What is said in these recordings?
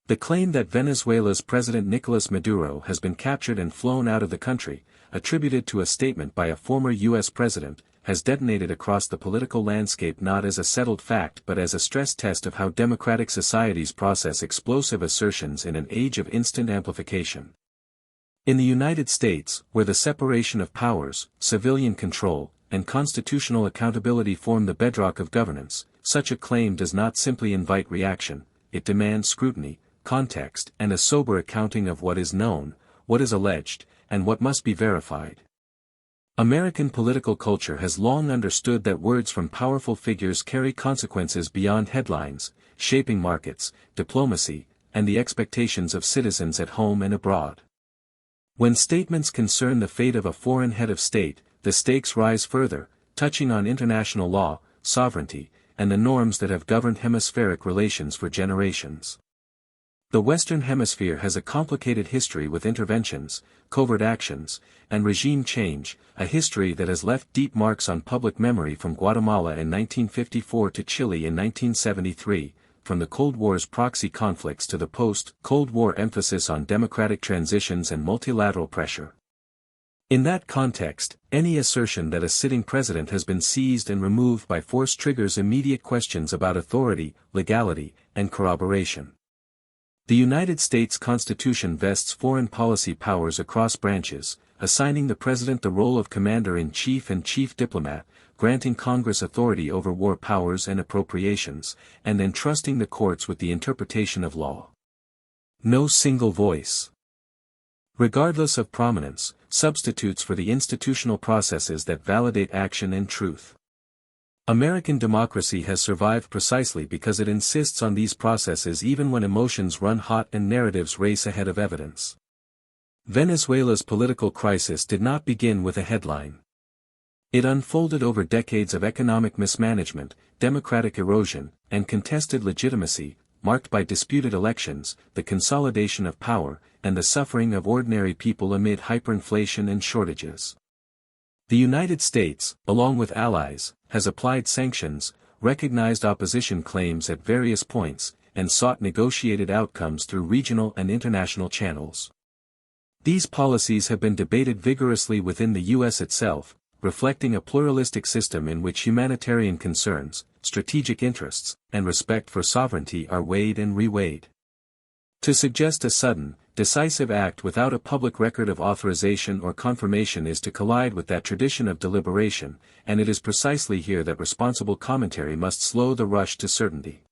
The claim that Venezuela's President Nicolás Maduro has been captured and flown out of the country, attributed to a statement by a former U.S. president, has detonated across the political landscape not as a settled fact but as a stress test of how democratic societies process explosive assertions in an age of instant amplification. In the United States, where the separation of powers, civilian control, and constitutional accountability form the bedrock of governance, such a claim does not simply invite reaction, it demands scrutiny, context, and a sober accounting of what is known, what is alleged, and what must be verified. American political culture has long understood that words from powerful figures carry consequences beyond headlines, shaping markets, diplomacy, and the expectations of citizens at home and abroad. When statements concern the fate of a foreign head of state, the stakes rise further, touching on international law, sovereignty, and the norms that have governed hemispheric relations for generations. The Western Hemisphere has a complicated history with interventions, covert actions, and regime change, a history that has left deep marks on public memory from Guatemala in 1954 to Chile in 1973, from the Cold War's proxy conflicts to the post-Cold War emphasis on democratic transitions and multilateral pressure. In that context, any assertion that a sitting president has been seized and removed by force triggers immediate questions about authority, legality, and corroboration. The United States Constitution vests foreign policy powers across branches, assigning the president the role of commander-in-chief and chief diplomat, granting Congress authority over war powers and appropriations, and entrusting the courts with the interpretation of law. No single voice, regardless of prominence, substitutes for the institutional processes that validate action and truth. American democracy has survived precisely because it insists on these processes even when emotions run hot and narratives race ahead of evidence. Venezuela's political crisis did not begin with a headline. It unfolded over decades of economic mismanagement, democratic erosion, and contested legitimacy, marked by disputed elections, the consolidation of power, and the suffering of ordinary people amid hyperinflation and shortages. The United States, along with allies, has applied sanctions, recognized opposition claims at various points, and sought negotiated outcomes through regional and international channels. These policies have been debated vigorously within the U.S. itself, reflecting a pluralistic system in which humanitarian concerns, strategic interests, and respect for sovereignty are weighed and reweighed. To suggest a sudden, decisive act without a public record of authorization or confirmation is to collide with that tradition of deliberation, and it is precisely here that responsible commentary must slow the rush to certainty.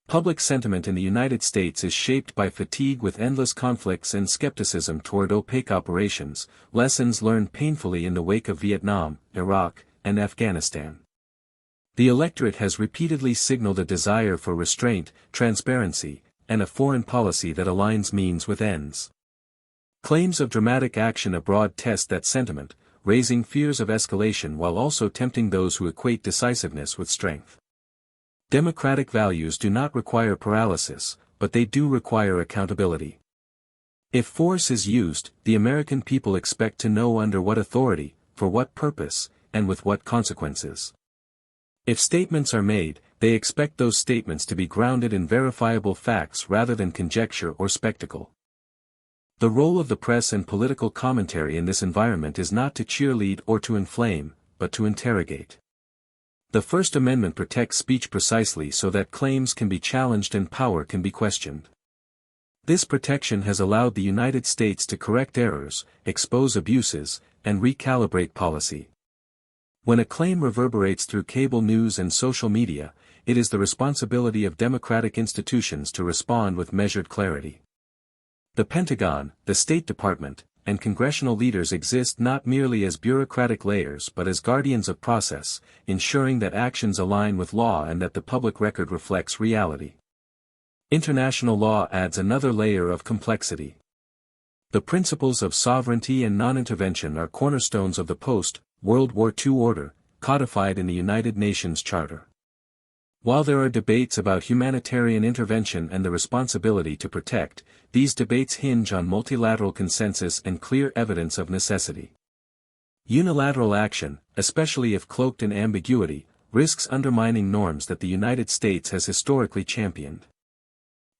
Public sentiment in the United States is shaped by fatigue with endless conflicts and skepticism toward opaque operations, lessons learned painfully in the wake of Vietnam, Iraq, and Afghanistan. The electorate has repeatedly signaled a desire for restraint, transparency, and a foreign policy that aligns means with ends. Claims of dramatic action abroad test that sentiment, raising fears of escalation while also tempting those who equate decisiveness with strength. Democratic values do not require paralysis, but they do require accountability. If force is used, the American people expect to know under what authority, for what purpose, and with what consequences. If statements are made, they expect those statements to be grounded in verifiable facts rather than conjecture or spectacle. The role of the press and political commentary in this environment is not to cheerlead or to inflame, but to interrogate. The First Amendment protects speech precisely so that claims can be challenged and power can be questioned. This protection has allowed the United States to correct errors, expose abuses, and recalibrate policy. When a claim reverberates through cable news and social media, it is the responsibility of democratic institutions to respond with measured clarity. The Pentagon, the State Department, and congressional leaders exist not merely as bureaucratic layers but as guardians of process, ensuring that actions align with law and that the public record reflects reality. International law adds another layer of complexity. The principles of sovereignty and non-intervention are cornerstones of the post-World War II order, codified in the United Nations Charter. While there are debates about humanitarian intervention and the responsibility to protect, these debates hinge on multilateral consensus and clear evidence of necessity. Unilateral action, especially if cloaked in ambiguity, risks undermining norms that the United States has historically championed.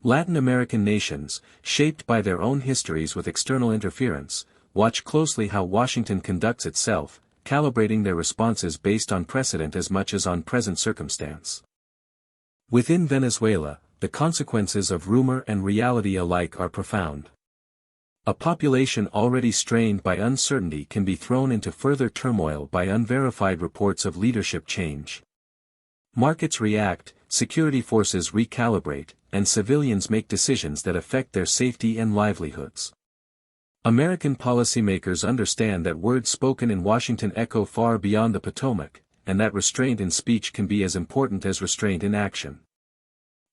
Latin American nations, shaped by their own histories with external interference, watch closely how Washington conducts itself, calibrating their responses based on precedent as much as on present circumstance. Within Venezuela, the consequences of rumor and reality alike are profound. A population already strained by uncertainty can be thrown into further turmoil by unverified reports of leadership change. Markets react, security forces recalibrate, and civilians make decisions that affect their safety and livelihoods. American policymakers understand that words spoken in Washington echo far beyond the Potomac, and that restraint in speech can be as important as restraint in action.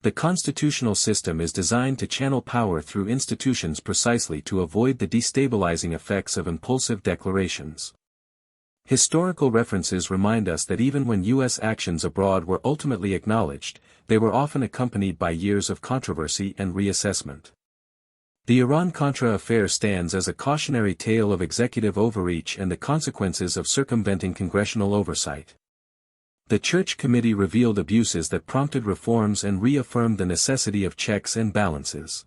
The constitutional system is designed to channel power through institutions precisely to avoid the destabilizing effects of impulsive declarations. Historical references remind us that even when U.S. actions abroad were ultimately acknowledged, they were often accompanied by years of controversy and reassessment. The Iran-Contra affair stands as a cautionary tale of executive overreach and the consequences of circumventing congressional oversight. The Church Committee revealed abuses that prompted reforms and reaffirmed the necessity of checks and balances.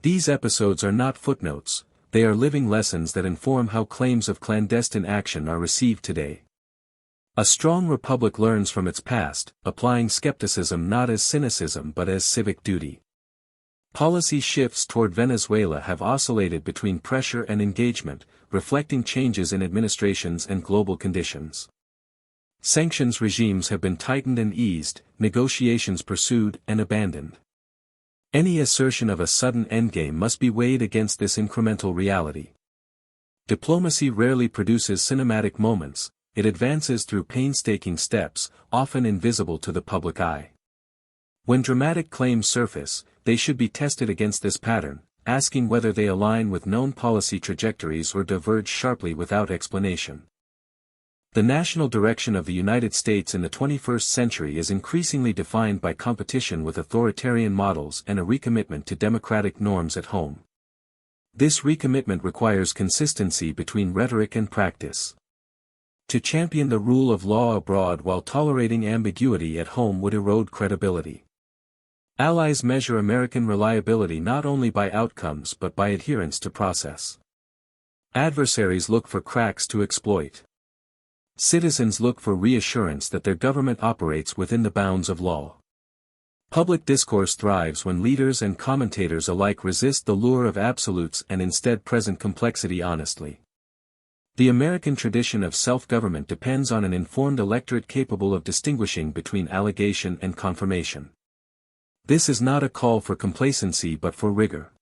These episodes are not footnotes, they are living lessons that inform how claims of clandestine action are received today. A strong republic learns from its past, applying skepticism not as cynicism but as civic duty. Policy shifts toward Venezuela have oscillated between pressure and engagement, reflecting changes in administrations and global conditions. Sanctions regimes have been tightened and eased, negotiations pursued and abandoned. Any assertion of a sudden endgame must be weighed against this incremental reality. Diplomacy rarely produces cinematic moments, it advances through painstaking steps, often invisible to the public eye. When dramatic claims surface, they should be tested against this pattern, asking whether they align with known policy trajectories or diverge sharply without explanation. The national direction of the United States in the 21st century is increasingly defined by competition with authoritarian models and a recommitment to democratic norms at home. This recommitment requires consistency between rhetoric and practice. To champion the rule of law abroad while tolerating ambiguity at home would erode credibility. Allies measure American reliability not only by outcomes but by adherence to process. Adversaries look for cracks to exploit. Citizens look for reassurance that their government operates within the bounds of law. Public discourse thrives when leaders and commentators alike resist the lure of absolutes and instead present complexity honestly. The American tradition of self-government depends on an informed electorate capable of distinguishing between allegation and confirmation. This is not a call for complacency but for rigor.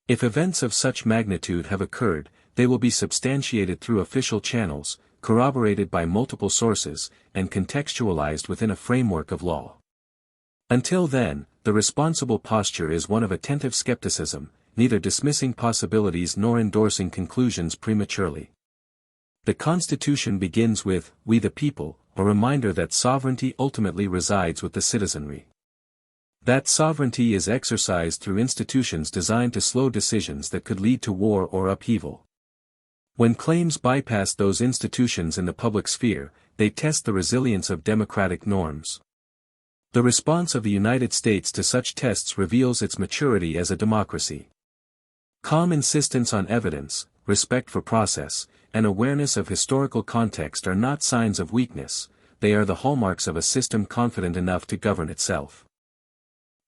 If events of such magnitude have occurred, they will be substantiated through official channels, corroborated by multiple sources, and contextualized within a framework of law. Until then, the responsible posture is one of attentive skepticism, neither dismissing possibilities nor endorsing conclusions prematurely. The Constitution begins with, "We the people," a reminder that sovereignty ultimately resides with the citizenry. That sovereignty is exercised through institutions designed to slow decisions that could lead to war or upheaval. When claims bypass those institutions in the public sphere, they test the resilience of democratic norms. The response of the United States to such tests reveals its maturity as a democracy. Calm insistence on evidence, respect for process, and awareness of historical context are not signs of weakness, they are the hallmarks of a system confident enough to govern itself.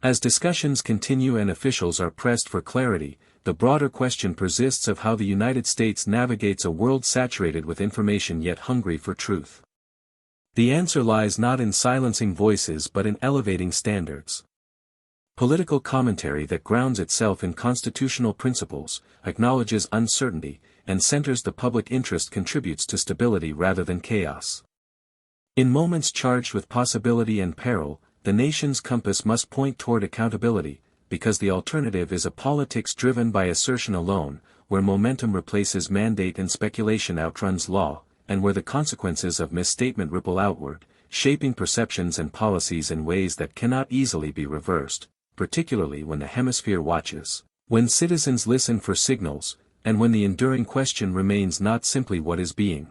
As discussions continue and officials are pressed for clarity, the broader question persists of how the United States navigates a world saturated with information yet hungry for truth. The answer lies not in silencing voices but in elevating standards. Political commentary that grounds itself in constitutional principles, acknowledges uncertainty, and centers the public interest contributes to stability rather than chaos. In moments charged with possibility and peril, the nation's compass must point toward accountability, because the alternative is a politics driven by assertion alone, where momentum replaces mandate and speculation outruns law, and where the consequences of misstatement ripple outward, shaping perceptions and policies in ways that cannot easily be reversed, particularly when the hemisphere watches, when citizens listen for signals, and when the enduring question remains not simply what is being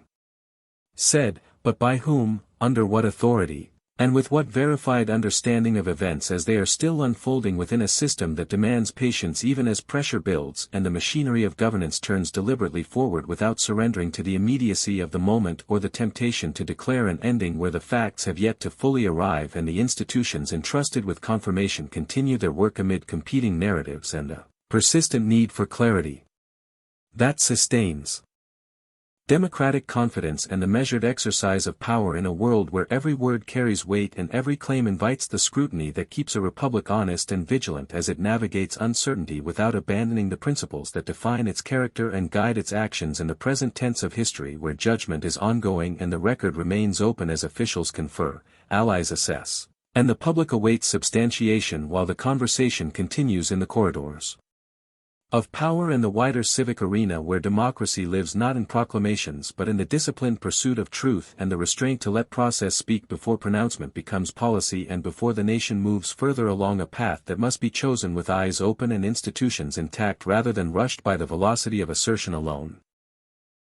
said, but by whom, under what authority, And with what verified understanding of events as they are still unfolding within a system that demands patience even as pressure builds and the machinery of governance turns deliberately forward without surrendering to the immediacy of the moment or the temptation to declare an ending where the facts have yet to fully arrive and the institutions entrusted with confirmation continue their work amid competing narratives and a persistent need for clarity that sustains democratic confidence and the measured exercise of power in a world where every word carries weight and every claim invites the scrutiny that keeps a republic honest and vigilant as it navigates uncertainty without abandoning the principles that define its character and guide its actions in the present tense of history where judgment is ongoing and the record remains open as officials confer, allies assess, and the public awaits substantiation while the conversation continues in the corridors of power and the wider civic arena where democracy lives not in proclamations but in the disciplined pursuit of truth and the restraint to let process speak before pronouncement becomes policy and before the nation moves further along a path that must be chosen with eyes open and institutions intact rather than rushed by the velocity of assertion alone.